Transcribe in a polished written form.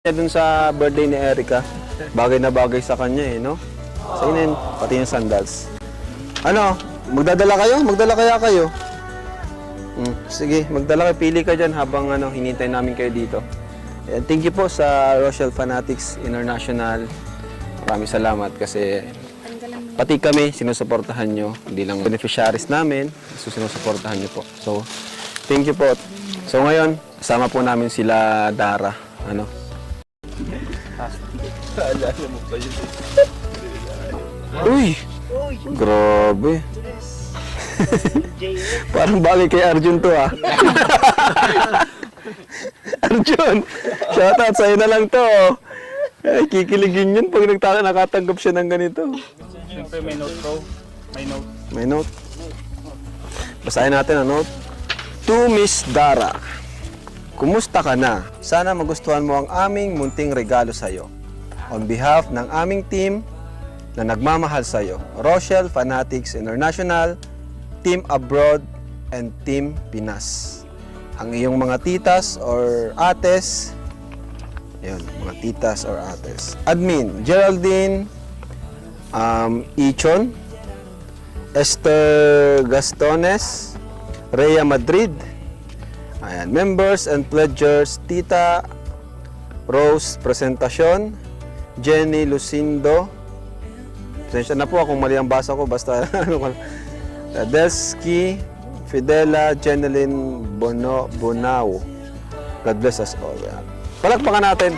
Dun sa birthday ni Erica, bagay na bagay sa kanya eh, no? Sa inin, pati yung sandals. Ano, magdadala kayo? Magdala kaya kayo? Sige, magdala kayo. Pili ka dyan habang hinintay namin kayo dito. And thank you po sa Rochelle Fanatics International. Maraming salamat kasi pati kami, sinusuportahan nyo. Hindi lang beneficiaries namin, sinusuportahan nyo po. So, thank you po. So ngayon, kasama po namin sila Dara. Alala mo pa yun. Uy! Grabe. Parang bagay kay Arjun to ah. Arjun! Shoutout sa'yo na lang to. Ay, kikiligin yun pag nakatanggap siya ng ganito. Siyempre may note bro. May note. May note. Basahin natin ang note. To Miss Dara. Kumusta ka na? Sana magustuhan mo ang aming munting regalo sa'yo. On behalf ng aming team na nagmamahal sa'yo, Rochelle Fanatics International, Team Abroad, and Team Pinas. Ang iyong mga titas or ates, yun, mga titas or ates. Admin, Geraldine Ichon, Esther Gastones, Rhea Madrid. Ayan, members and pledgers, Tita Rose Presentacion, Jenny Lucindo. Pasensya na po kung mali ang basa ko, basta Delski, Fidela, Jeneline Bonao. God bless us all. Palakpakan natin.